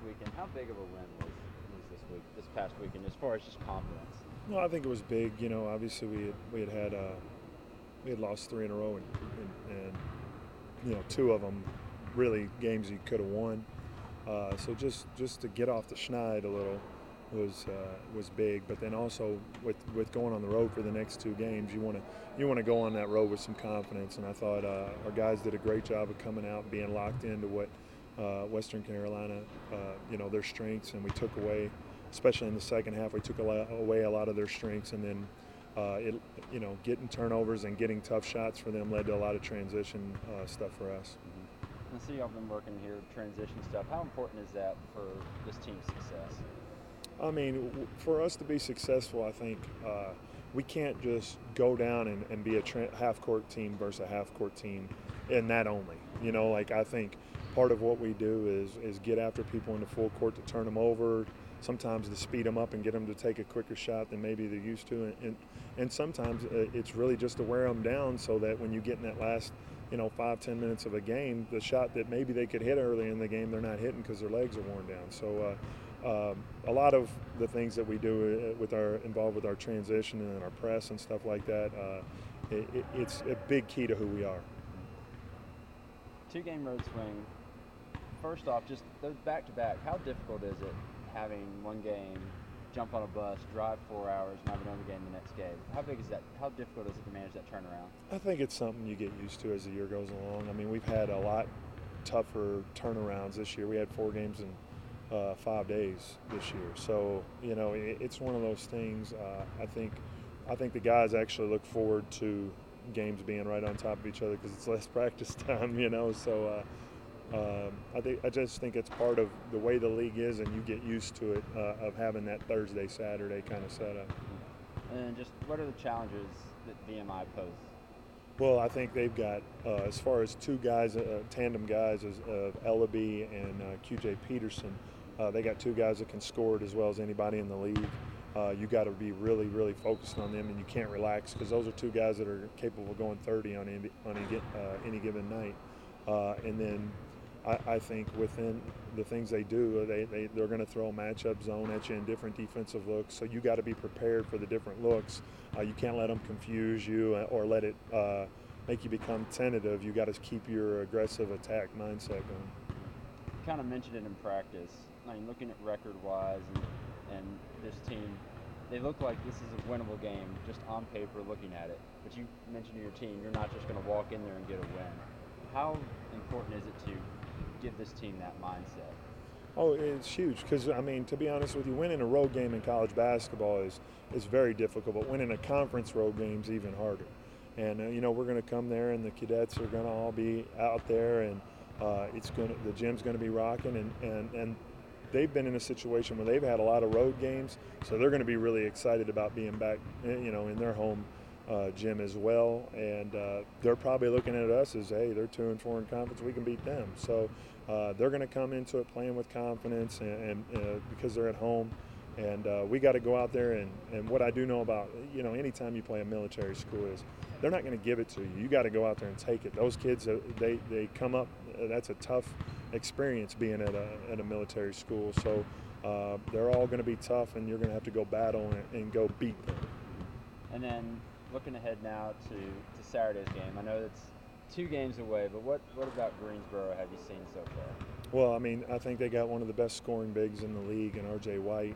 weekend. How big of a win was this past weekend, as far as just confidence? No, I think it was big. Obviously we had lost three in a row, and two of them really games you could have won. So just to get off the schneid a little was big. But then also with going on the road for the next two games, you want to go on that road with some confidence. And I thought our guys did a great job of coming out and being locked into what Western Carolina, their strengths, and we took away, especially in the second half, we took away a lot of their strengths, and then getting turnovers and getting tough shots for them led to a lot of transition stuff for us. I see y'all been working here, transition stuff. How important is that for this team's success? I mean, for us to be successful, I think we can't just go down and be a half-court team versus a half-court team and that only. I think part of what we do is get after people in the full court to turn them over, sometimes to speed them up and get them to take a quicker shot than maybe they're used to. And sometimes it's really just to wear them down so that when you get in that last 5-10 minutes of a game, the shot that maybe they could hit early in the game, they're not hitting because their legs are worn down. So a lot of the things that we do involved with our transition and our press and stuff like that, it's a big key to who we are. 2-game road swing. First off, just those back-to-back, how difficult is it having one game, jump on a bus, drive 4 hours, and have another game the next game? How big is that? How difficult is it to manage that turnaround? I think it's something you get used to as the year goes along. I mean, we've had a lot tougher turnarounds this year. We had 4 games in 5 days this year. So, it's one of those things. I think the guys actually look forward to games being right on top of each other because it's less practice time, So I just think it's part of the way the league is, and you get used to it of having that Thursday, Saturday kind of setup. And just what are the challenges that VMI poses? Well, I think they've got, as far as two guys, tandem guys, Ellaby and QJ Peterson, they got 2 guys that can score it as well as anybody in the league. You got to be really, really focused on them, and you can't relax because those are 2 guys that are capable of going 30 on any given night. And then I think within the things they do, they're going to throw a matchup zone at you in different defensive looks. So you got to be prepared for the different looks. You can't let them confuse you or let it make you become tentative. You got to keep your aggressive attack mindset going. You kind of mentioned it in practice. I mean, looking at record-wise and this team, they look like this is a winnable game just on paper looking at it. But you mentioned to your team, you're not just going to walk in there and get a win. How important is it to give this team that mindset? Oh, it's huge because, I mean, to be honest with you, winning a road game in college basketball is very difficult, but winning a conference road game is even harder. And, we're going to come there and the cadets are going to all be out there and the gym's going to be rocking and they've been in a situation where they've had a lot of road games, so they're going to be really excited about being back, in their home gym as well. And they're probably looking at us as, hey, they're 2-4 in conference, we can beat them. So they're going to come into it playing with confidence and because they're at home. And we got to go out there and what I do know about, anytime you play a military school is they're not going to give it to you. You got to go out there and take it. Those kids, they come up, that's a tough experience being at a military school. So they're all going to be tough, and you're going to have to go battle and go beat them. And then looking ahead now to Saturday's game, I know it's 2 games away, but what about Greensboro have you seen so far? Well, I mean, I think they got one of the best scoring bigs in the league in R.J. White.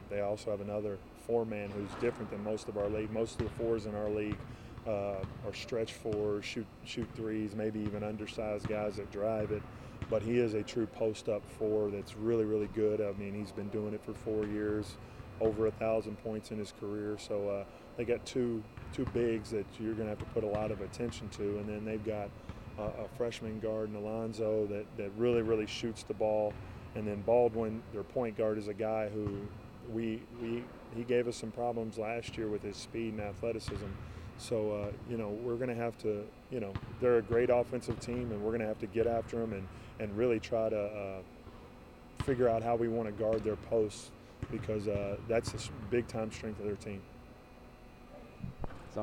They also have another 4-man who's different than most of our league. Most of the 4s in our league are stretch 4s, shoot 3s, maybe even undersized guys that drive it. But he is a true post-up 4 that's really, really good. I mean, he's been doing it for 4 years, over 1,000 points in his career. So they got two bigs that you're going to have to put a lot of attention to. And then they've got a freshman guard in Alonzo that really, really shoots the ball. And then Baldwin, their point guard, is a guy who he gave us some problems last year with his speed and athleticism. So, we're going to have to, they're a great offensive team, and we're going to have to get after them and really try to figure out how we want to guard their posts because that's a big-time strength of their team.